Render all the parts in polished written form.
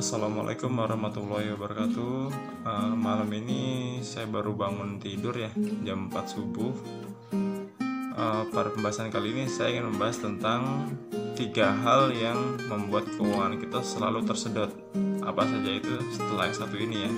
Assalamualaikum warahmatullahi wabarakatuh. Malam ini saya baru bangun tidur ya, jam 4 subuh. Pada pembahasan kali ini saya ingin membahas tentang 3 hal yang membuat keuangan kita selalu tersedot. Apa saja itu setelah yang satu ini ya.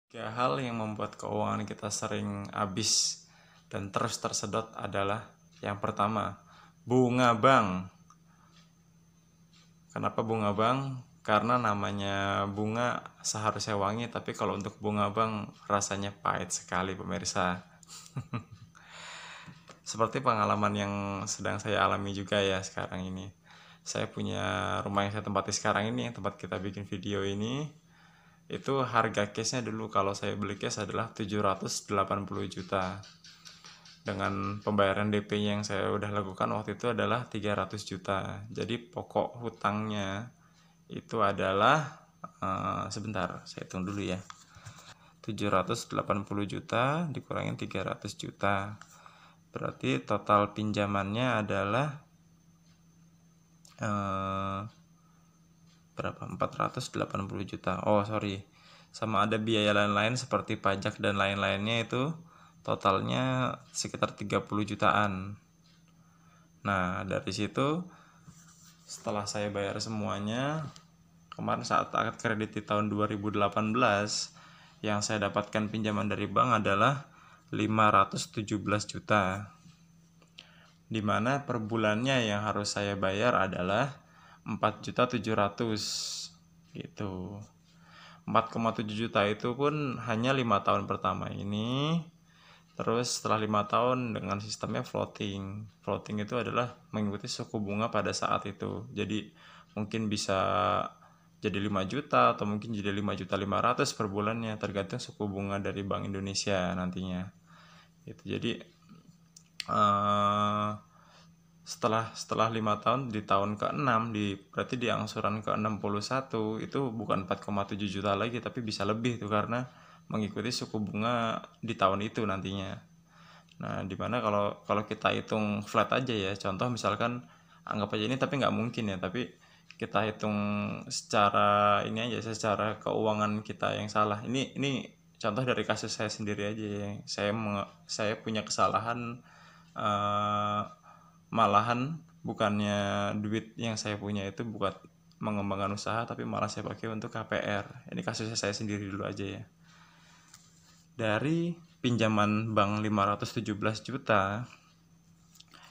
Tiga hal yang membuat keuangan kita sering habis dan terus tersedot adalah yang pertama, bunga bank. Kenapa bunga bank? Karena namanya bunga seharusnya wangi, tapi kalau untuk bunga bank rasanya pahit sekali pemirsa. Seperti pengalaman yang sedang saya alami juga ya sekarang ini. Saya punya rumah yang saya tempati sekarang ini, tempat kita bikin video ini. Itu harga case-nya dulu kalau saya beli case adalah 780 juta. Dengan pembayaran DP yang saya udah lakukan waktu itu adalah 300 juta. Jadi pokok hutangnya itu adalah sebentar, saya hitung dulu ya. 780 juta dikurangin 300 juta. Berarti total pinjamannya adalah berapa? 480 juta. Oh sorry, sama ada biaya lain-lain seperti pajak dan lain-lainnya, itu totalnya sekitar 30 jutaan. Nah dari situ setelah saya bayar semuanya, kemarin saat akad kredit di tahun 2018 yang saya dapatkan pinjaman dari bank adalah 517 juta, dimana per bulannya yang harus saya bayar adalah 4.700.000 gitu. 4,7 juta itu pun hanya 5 tahun pertama ini. Terus setelah 5 tahun dengan sistemnya floating. Floating itu adalah mengikuti suku bunga pada saat itu. Jadi mungkin bisa jadi 5 juta atau mungkin jadi 5.500.000 per bulannya, tergantung suku bunga dari Bank Indonesia nantinya. Gitu. Jadi setelah 5 tahun di tahun ke-6 berarti di angsuran ke-61 itu bukan 4,7 juta lagi, tapi bisa lebih tuh karena mengikuti suku bunga di tahun itu nantinya. Nah, dimana kalau kita hitung flat aja ya, contoh misalkan anggap aja ini, tapi nggak mungkin ya, tapi kita hitung secara ini aja, secara keuangan kita yang salah. Ini contoh dari kasus saya sendiri aja ya. Saya punya kesalahan, malahan bukannya duit yang saya punya itu buat mengembangkan usaha, tapi malah saya pakai untuk KPR. Ini kasusnya saya sendiri dulu aja ya. Dari pinjaman bank 517 juta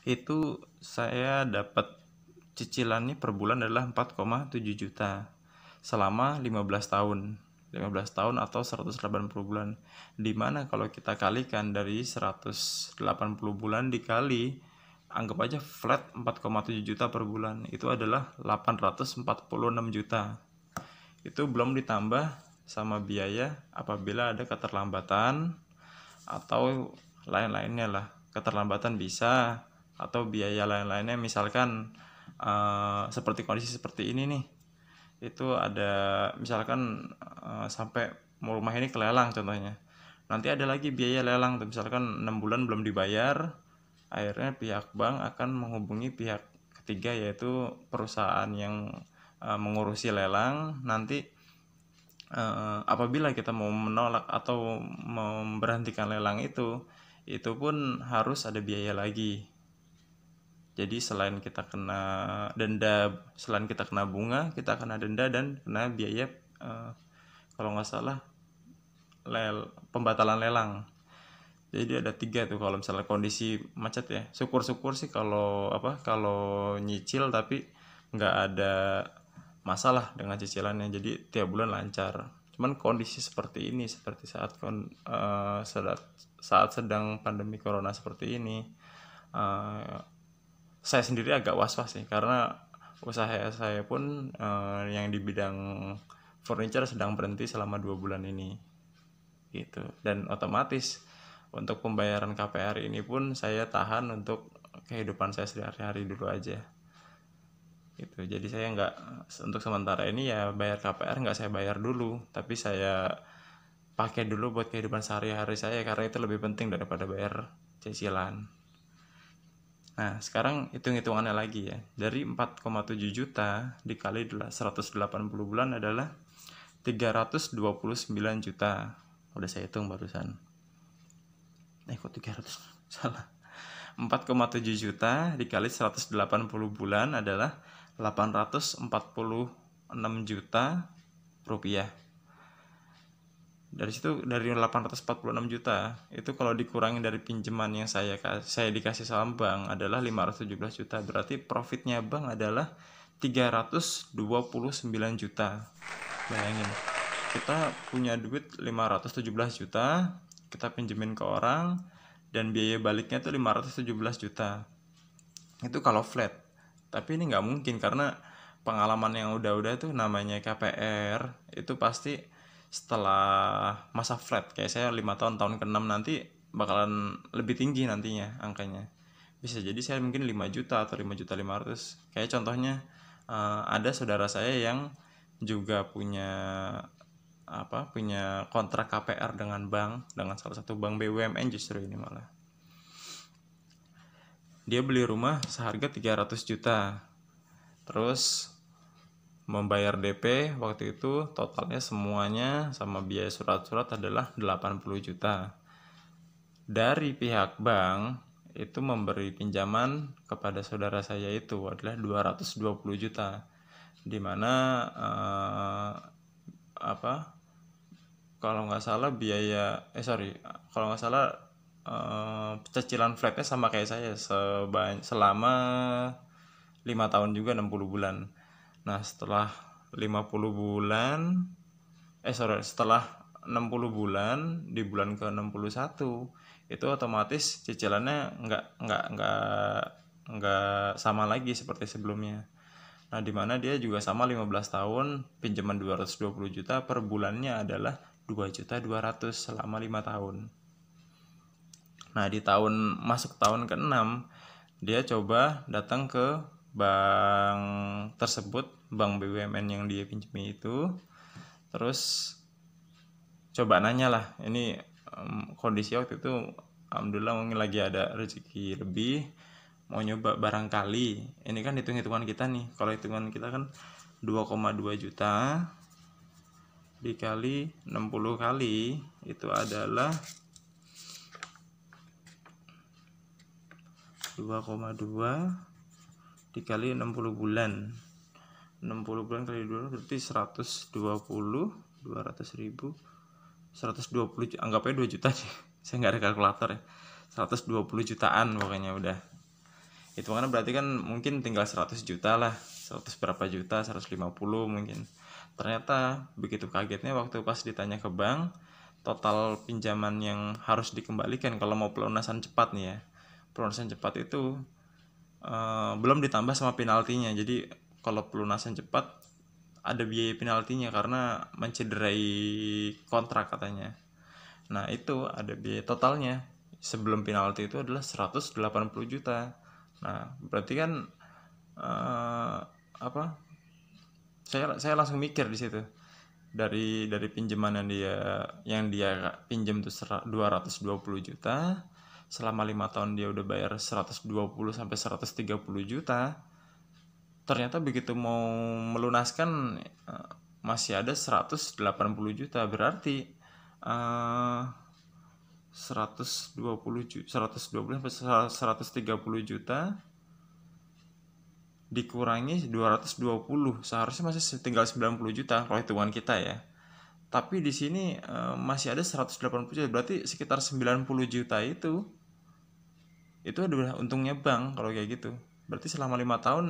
itu saya dapat cicilannya per bulan adalah 4,7 juta selama 15 tahun. 15 tahun atau 180 bulan. Dimana kalau kita kalikan dari 180 bulan dikali, anggap aja flat 4,7 juta per bulan, itu adalah 846 juta. Itu belum ditambah sama biaya apabila ada keterlambatan atau lain-lainnya lah. Keterlambatan bisa, atau biaya lain-lainnya, misalkan seperti kondisi seperti ini nih, itu ada misalkan sampai rumah ini kelelang contohnya, nanti ada lagi biaya lelang tuh, misalkan 6 bulan belum dibayar, akhirnya pihak bank akan menghubungi pihak ketiga, yaitu perusahaan yang mengurusi lelang. Nanti apabila kita mau menolak atau memberhentikan lelang itu pun harus ada biaya lagi. Jadi selain kita kena denda, selain kita kena bunga, kita kena denda dan kena biaya kalau nggak salah pembatalan lelang. Jadi ada 3 tuh kalau misalnya kondisi macet ya. Syukur-syukur sih kalau nyicil tapi nggak ada masalah dengan cicilannya. Jadi tiap bulan lancar. Cuman kondisi seperti ini, seperti saat sedang pandemi corona seperti ini, saya sendiri agak was-was sih, karena usaha saya pun yang di bidang furniture sedang berhenti selama 2 bulan ini gitu. Dan otomatis untuk pembayaran KPR ini pun saya tahan untuk kehidupan saya sehari-hari dulu aja gitu. Jadi saya nggak, untuk sementara ini ya bayar KPR nggak saya bayar dulu, tapi saya pakai dulu buat kehidupan sehari-hari saya, karena itu lebih penting daripada bayar cicilan. Nah, sekarang hitung-hitungannya lagi ya. Dari 4,7 juta dikali 180 bulan adalah 329 juta. Udah saya hitung barusan. Kok 300? Salah. 4,7 juta dikali 180 bulan adalah 846 juta rupiah. Dari situ, dari 846 juta itu kalau dikurangi dari pinjaman yang saya dikasih sama bank adalah 517 juta. Berarti profitnya bank adalah 329 juta. Bayangin, kita punya duit 517 juta, kita pinjemin ke orang, dan biaya baliknya tuh 517 juta. Itu kalau flat. Tapi ini nggak mungkin, karena pengalaman yang udah-udah tuh namanya KPR itu pasti setelah masa flat, kayak saya 5 tahun ke-6 nanti bakalan lebih tinggi nantinya angkanya. Bisa jadi saya mungkin 5 juta atau 5 juta 500. Kayak contohnya ada saudara saya yang juga punya kontrak KPR dengan bank, dengan salah satu bank BUMN justru ini malah. Dia beli rumah seharga 300 juta. Terus membayar DP waktu itu totalnya semuanya sama biaya surat-surat adalah 80 juta. Dari pihak bank itu memberi pinjaman kepada saudara saya itu adalah 220 juta. Dimana kalau nggak salah cicilan flatnya sama kayak saya selama 5 tahun juga, 60 bulan. Nah, setelah 50 bulan setelah 60 bulan, di bulan ke-61 itu otomatis cicilannya nggak sama lagi seperti sebelumnya. Nah, dimana dia juga sama 15 tahun, pinjaman 220 juta, per bulannya adalah 2.200.000 selama 5 tahun. Nah, di masuk tahun ke-6, dia coba datang ke bank tersebut, bank BUMN yang dia pinjami itu. Terus coba nanya lah, ini kondisi waktu itu alhamdulillah mungkin lagi ada rezeki lebih, mau nyoba barangkali. Ini kan hitung-hitungan kita nih, kalau hitungan kita kan 2,2 juta dikali 60 kali itu adalah 2,2 dikali 60 bulan. 60 bulan kali 2 berarti 200.000, 120, anggapnya 2 juta deh. Saya nggak ada kalkulator ya. 120 jutaan pokoknya udah. Itu karena berarti kan mungkin tinggal 100 juta lah. 100 berapa juta, 150 mungkin. Ternyata begitu kagetnya waktu pas ditanya ke bank, total pinjaman yang harus dikembalikan kalau mau pelunasan cepat nih ya. Pelunasan cepat itu belum ditambah sama penaltinya. Jadi kalau pelunasan cepat ada biaya penaltinya karena mencederai kontrak katanya. Nah, itu ada biaya totalnya sebelum penalti itu adalah 180 juta. Nah, berarti kan saya langsung mikir di situ. Dari pinjaman yang dia pinjam tuh 220 juta, selama 5 tahun dia udah bayar 120 sampai 130 juta. Ternyata begitu mau melunaskan masih ada 180 juta. Berarti 120 sampai 130 juta dikurangi 220, seharusnya masih tinggal 90 juta kalau hitungan kita ya. Tapi di sini masih ada 180 juta, berarti sekitar 90 juta itu adalah untungnya bank kalau kayak gitu. Berarti selama 5 tahun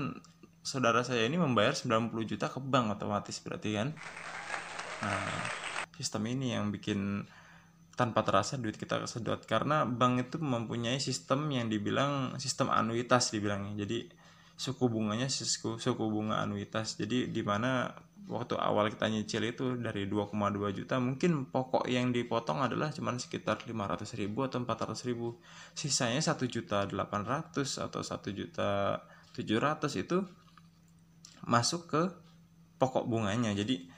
saudara saya ini membayar 90 juta ke bank otomatis berarti kan. Nah, sistem ini yang bikin tanpa terasa duit kita kesedot, karena bank itu mempunyai sistem yang dibilang sistem anuitas dibilangnya. Jadi suku bunganya suku bunga anuitas. Jadi dimana waktu awal kita nyicil itu dari 2,2 juta, mungkin pokok yang dipotong adalah cuman sekitar 500.000 atau 400.000. Sisanya 1.800.000 atau 1.700.000 itu masuk ke pokok bunganya. Jadi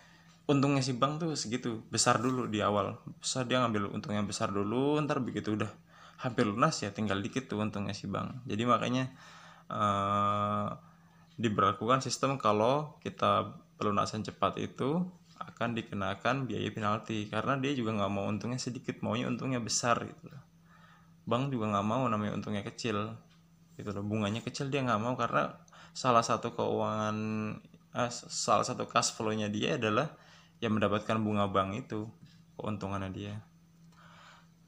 untungnya si bank tuh segitu besar dulu di awal. Besar, dia ngambil untung yang besar dulu, ntar begitu udah hampir lunas ya tinggal dikit tuh untungnya si bank. Jadi makanya diberlakukan sistem kalau kita pelunasan cepat itu akan dikenakan biaya penalti, karena dia juga nggak mau untungnya sedikit, maunya untungnya besar gitu. Bank juga nggak mau namanya untungnya kecil gitu loh, bunganya kecil dia nggak mau, karena salah satu salah satu cash flow-nya dia adalah yang mendapatkan bunga bank itu, keuntungannya dia.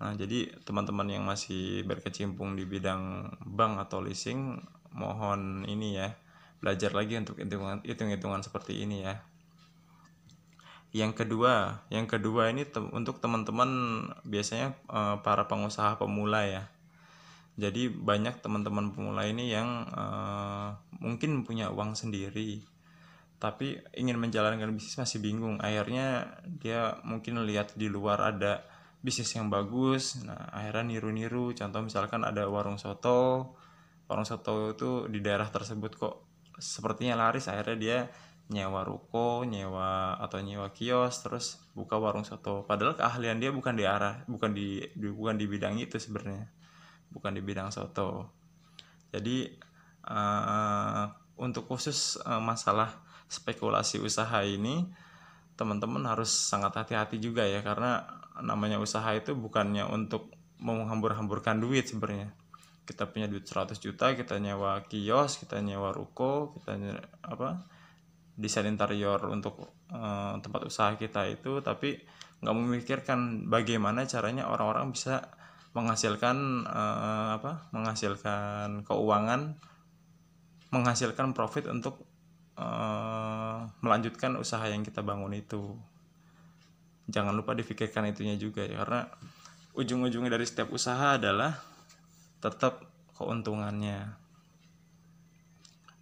Nah, jadi teman-teman yang masih berkecimpung di bidang bank atau leasing, mohon ini ya, belajar lagi untuk hitung-hitungan seperti ini ya. Yang kedua ini untuk teman-teman biasanya para pengusaha pemula ya. Jadi banyak teman-teman pemula ini yang mungkin punya uang sendiri, tapi ingin menjalankan bisnis masih bingung. Akhirnya dia mungkin lihat di luar ada bisnis yang bagus, nah akhirnya niru-niru. Contoh misalkan ada warung soto itu di daerah tersebut kok sepertinya laris, akhirnya dia nyewa ruko, nyewa kios, terus buka warung soto. Padahal keahlian dia bukan di bidang itu sebenarnya, bukan di bidang soto. Jadi untuk khusus masalah spekulasi usaha ini, teman-teman harus sangat hati-hati juga ya, karena namanya usaha itu bukannya untuk menghambur-hamburkan duit sebenarnya. Kita punya duit 100 juta, kita nyewa kios, kita nyewa ruko, kita desain interior untuk tempat usaha kita itu, tapi nggak memikirkan bagaimana caranya orang-orang bisa menghasilkan menghasilkan keuangan, menghasilkan profit untuk melanjutkan usaha yang kita bangun itu. Jangan lupa difikirkan itunya juga ya, karena ujung-ujungnya dari setiap usaha adalah tetap keuntungannya.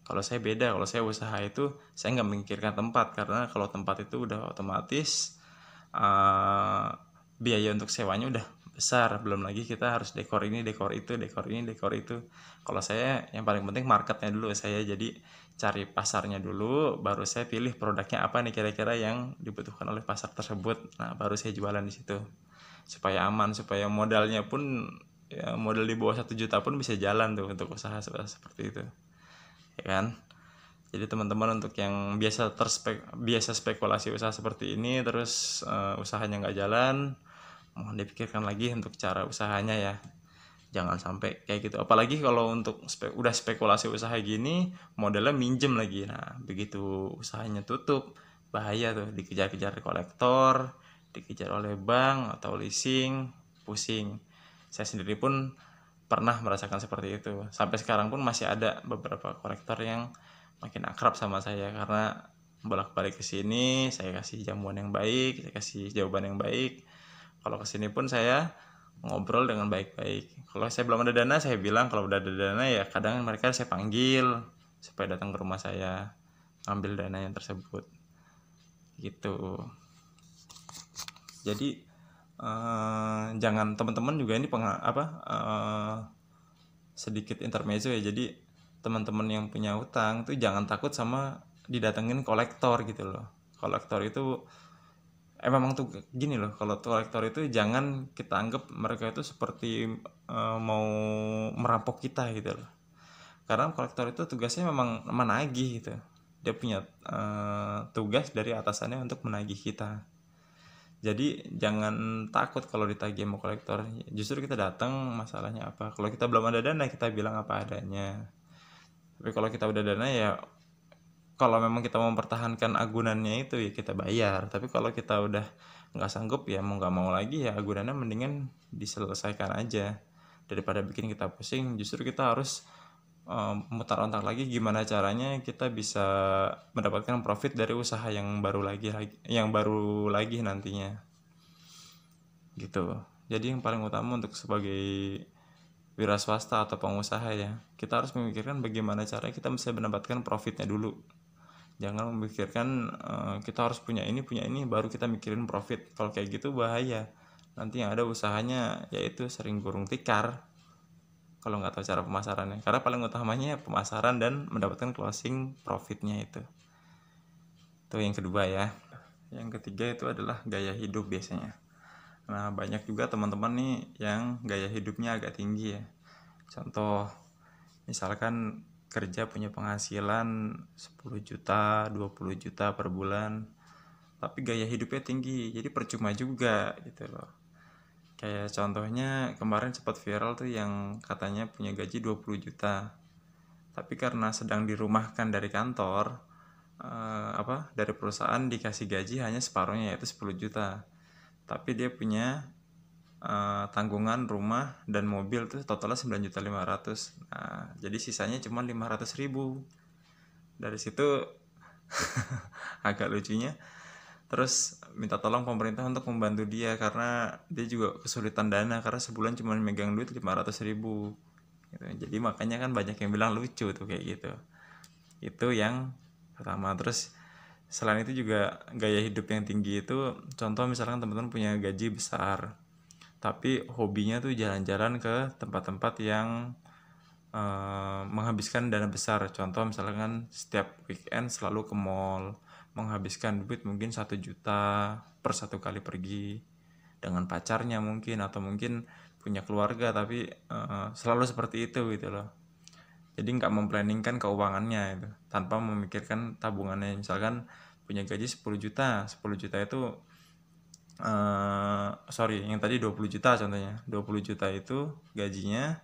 Kalau saya beda, kalau saya usaha itu saya nggak memikirkan tempat, karena kalau tempat itu udah otomatis biaya untuk sewanya udah besar, belum lagi kita harus dekor ini, dekor itu, dekor ini, dekor itu. Kalau saya yang paling penting marketnya dulu, saya jadi cari pasarnya dulu, baru saya pilih produknya apa nih kira-kira yang dibutuhkan oleh pasar tersebut. Nah, baru saya jualan di situ, supaya aman, supaya modalnya pun ya, modal di bawah 1 juta pun bisa jalan tuh untuk usaha seperti itu, ya kan. Jadi teman-teman untuk yang biasa spekulasi usaha seperti ini terus usahanya nggak jalan, mohon dipikirkan lagi untuk cara usahanya ya, jangan sampai kayak gitu. Apalagi kalau untuk udah spekulasi usaha gini, modalnya minjem lagi, nah begitu usahanya tutup bahaya tuh, dikejar-kejar kolektor, dikejar oleh bank atau leasing, pusing. Saya sendiri pun pernah merasakan seperti itu. Sampai sekarang pun masih ada beberapa kolektor yang makin akrab sama saya, karena bolak-balik ke sini saya kasih jamuan yang baik, saya kasih jawaban yang baik. Kalau ke sini pun saya ngobrol dengan baik-baik. Kalau saya belum ada dana, saya bilang. Kalau udah ada dana ya kadang mereka saya panggil supaya datang ke rumah saya ambil dana yang tersebut gitu. Jadi jangan, teman-teman juga ini sedikit intermezzo ya. Jadi teman-teman yang punya utang tuh jangan takut sama didatengin kolektor gitu loh. Kolektor itu memang tuh gini loh, kalau kolektor itu jangan kita anggap mereka itu seperti mau merampok kita gitu loh. Karena kolektor itu tugasnya memang menagih gitu. Dia punya tugas dari atasannya untuk menagih kita. Jadi jangan takut kalau ditagih sama kolektor. Justru kita datang, masalahnya apa. Kalau kita belum ada dana, kita bilang apa adanya. Tapi kalau kita udah dana ya kalau memang kita mau mempertahankan agunannya itu ya kita bayar, tapi kalau kita udah nggak sanggup ya mau nggak mau lagi ya agunannya mendingan diselesaikan aja daripada bikin kita pusing. Justru kita harus mutar otak lagi gimana caranya kita bisa mendapatkan profit dari usaha yang baru lagi nantinya gitu. Jadi yang paling utama untuk sebagai wira swasta atau pengusaha ya, kita harus memikirkan bagaimana caranya kita bisa mendapatkan profitnya dulu. Jangan memikirkan kita harus punya ini baru kita mikirin profit. Kalau kayak gitu bahaya. Nanti yang ada usahanya yaitu sering gulung tikar kalau nggak tahu cara pemasarannya. Karena paling utamanya pemasaran dan mendapatkan closing profitnya itu. Itu yang kedua ya. Yang ketiga itu adalah gaya hidup biasanya. Nah, banyak juga teman-teman nih yang gaya hidupnya agak tinggi ya. Contoh, misalkan kerja punya penghasilan 10 juta, 20 juta per bulan, tapi gaya hidupnya tinggi, jadi percuma juga gitu loh. Kayak contohnya kemarin sempat viral tuh yang katanya punya gaji 20 juta, tapi karena sedang dirumahkan dari kantor, dari perusahaan dikasih gaji hanya separuhnya yaitu 10 juta. Tapi dia punya tanggungan rumah dan mobil tuh totalnya 9.500.000. Nah, jadi sisanya cuma 500.000. Dari situ agak lucunya. Terus minta tolong pemerintah untuk membantu dia karena dia juga kesulitan dana karena sebulan cuma megang duit 500.000. Gitu. Jadi makanya kan banyak yang bilang lucu tuh kayak gitu. Itu yang pertama. Terus selain itu juga gaya hidup yang tinggi itu, contoh misalkan teman-teman punya gaji besar tapi hobinya tuh jalan-jalan ke tempat-tempat yang menghabiskan dana besar. Contoh misalkan setiap weekend selalu ke mall, menghabiskan duit mungkin 1 juta per satu kali pergi dengan pacarnya mungkin, atau mungkin punya keluarga tapi selalu seperti itu gitu loh. Jadi nggak memplanningkan keuangannya itu tanpa memikirkan tabungannya. Misalkan punya gaji 10 juta, 10 juta itu yang tadi 20 juta contohnya, 20 juta itu gajinya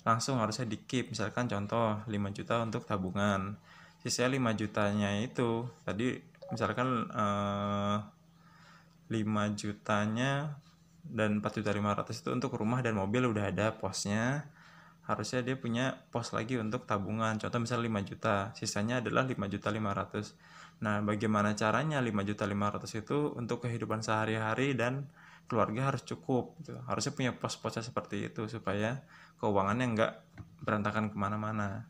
langsung harusnya di keep, misalkan contoh 5 juta untuk tabungan, sisanya 5 jutanya itu tadi misalkan 5 jutanya dan 4.500.000 itu untuk rumah dan mobil udah ada posnya, harusnya dia punya pos lagi untuk tabungan, contoh misalnya 5 juta, sisanya adalah 5.500.000. Nah, bagaimana caranya 5.500.000 itu untuk kehidupan sehari-hari dan keluarga harus cukup gitu. Harusnya punya pos-posnya seperti itu supaya keuangannya nggak berantakan kemana-mana.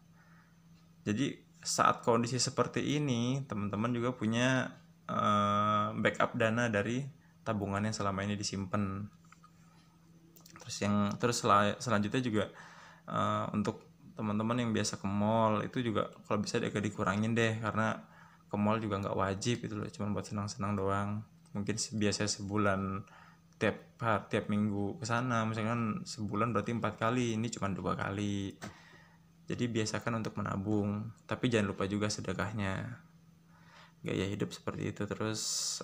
Jadi saat kondisi seperti ini, teman-teman juga punya backup dana dari tabungan yang selama ini disimpan. Terus selanjutnya juga untuk teman-teman yang biasa ke mall itu juga kalau bisa agak dikurangin deh, karena ke mall juga nggak wajib gitu loh, cuma buat senang-senang doang. Mungkin biasa sebulan tiap minggu ke sana, misalkan sebulan berarti 4 kali, ini cuma 2 kali. Jadi biasakan untuk menabung, tapi jangan lupa juga sedekahnya. Gaya hidup seperti itu. Terus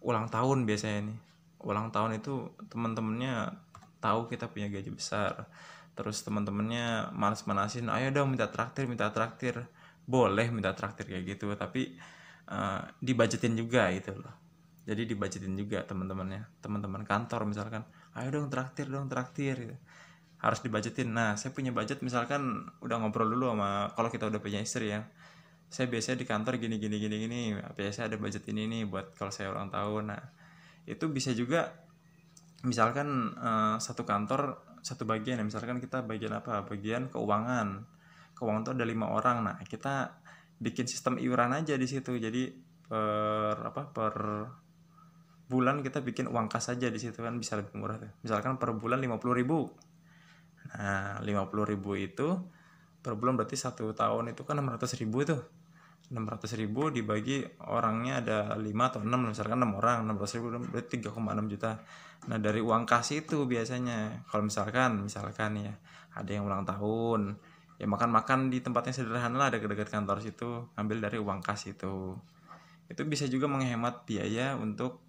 ulang tahun biasanya nih. Ulang tahun itu teman-temannya tahu kita punya gaji besar, terus teman-temannya malas-manasin, ayo dong minta traktir. Boleh minta traktir kayak gitu, tapi dibajetin juga gitu loh. Jadi dibajetin juga teman-teman kantor misalkan, ayo dong traktir gitu. Harus dibajetin. Nah, saya punya budget misalkan udah ngobrol dulu sama, kalau kita udah punya istri ya, saya biasanya di kantor gini, biasanya ada budget ini nih buat kalau saya ulang tahun. Nah, itu bisa juga misalkan satu kantor satu bagian ya, misalkan kita bagian keuangan itu ada 5 orang. Nah, kita bikin sistem iuran aja di situ. Jadi per bulan kita bikin uang kas aja di situ, kan bisa lebih murah tuh. Misalkan per bulan 50.000. Nah, 50.000 itu per bulan berarti 1 tahun itu kan 600.000 tuh. 600.000 dibagi orangnya ada 5 atau 6, misalkan 6 orang, 600.000 berarti 3,6 juta. Nah, dari uang kas itu biasanya kalau misalkan ya ada yang ulang tahun, ya makan-makan di tempatnya sederhana lah dekat-dekat kantor situ, ambil dari uang kas itu bisa juga menghemat biaya untuk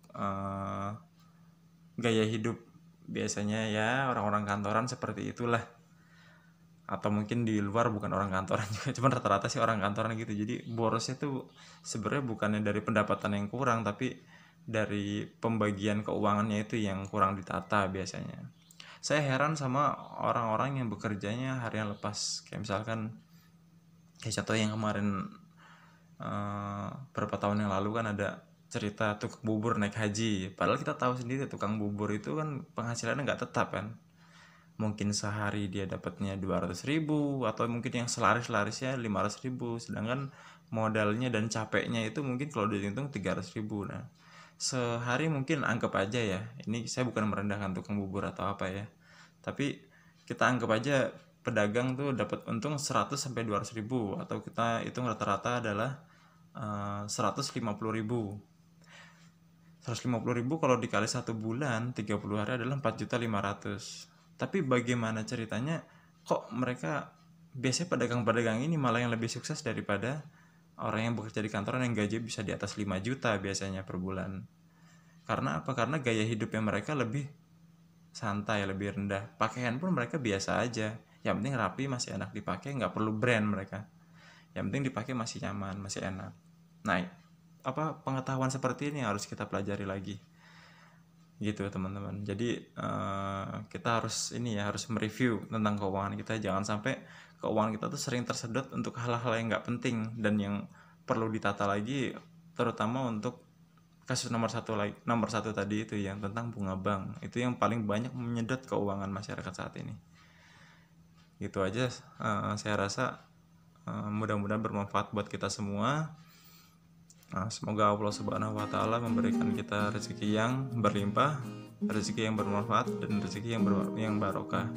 gaya hidup biasanya ya orang-orang kantoran seperti itulah. atau mungkin di luar bukan orang kantoran juga, cuman rata-rata sih orang kantoran gitu. Jadi borosnya tuh sebenarnya bukannya dari pendapatan yang kurang, tapi dari pembagian keuangannya itu yang kurang ditata biasanya. Saya heran sama orang-orang yang bekerjanya harian lepas, kayak misalkan kayak contoh yang kemarin beberapa tahun yang lalu kan ada cerita tukang bubur naik haji. Padahal kita tahu sendiri tukang bubur itu kan penghasilannya nggak tetap kan. Mungkin sehari dia dapatnya 200.000, atau mungkin yang selaris-larisnya 500.000, sedangkan modalnya dan capeknya itu mungkin kalau dihitung 300.000. Nah, sehari mungkin anggap aja ya, ini saya bukan merendahkan tukang bubur atau apa ya, tapi kita anggap aja pedagang tuh dapat untung 100 sampai 200.000, atau kita hitung rata-rata adalah 150.000. 150.000 kalau dikali 1 bulan 30 hari adalah 4.500.000. Tapi bagaimana ceritanya kok mereka biasanya pedagang-pedagang ini malah yang lebih sukses daripada orang yang bekerja di kantoran yang gaji bisa di atas 5 juta biasanya per bulan. Karena apa? Karena gaya hidupnya mereka lebih santai, lebih rendah. Pakaian pun mereka biasa aja. Yang penting rapi, masih enak dipakai, nggak perlu brand mereka. Yang penting dipakai masih nyaman, masih enak. Nah, pengetahuan seperti ini harus kita pelajari lagi. Gitu teman-teman. Jadi kita harus harus mereview tentang keuangan kita. Jangan sampai keuangan kita tuh sering tersedot untuk hal-hal yang nggak penting dan yang perlu ditata lagi, terutama untuk kasus nomor satu tadi itu yang tentang bunga bank. Itu yang paling banyak menyedot keuangan masyarakat saat ini. Gitu aja. Saya rasa mudah-mudahan bermanfaat buat kita semua. Semoga Allah Subhanahu wa Ta'ala memberikan kita rezeki yang berlimpah, rezeki yang bermanfaat, dan rezeki yang barokah.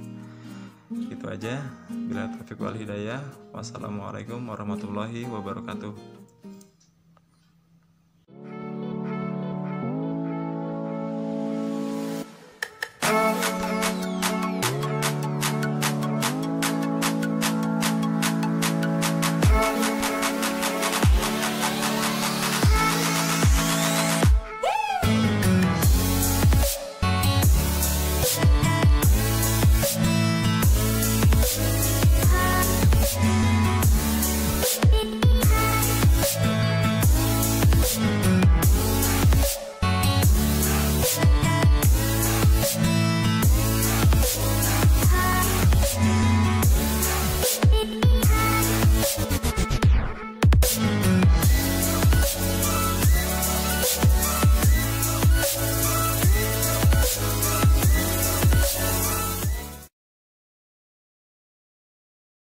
Gitu aja. Bila taufiq wal hidayah. Wassalamualaikum warahmatullahi wabarakatuh.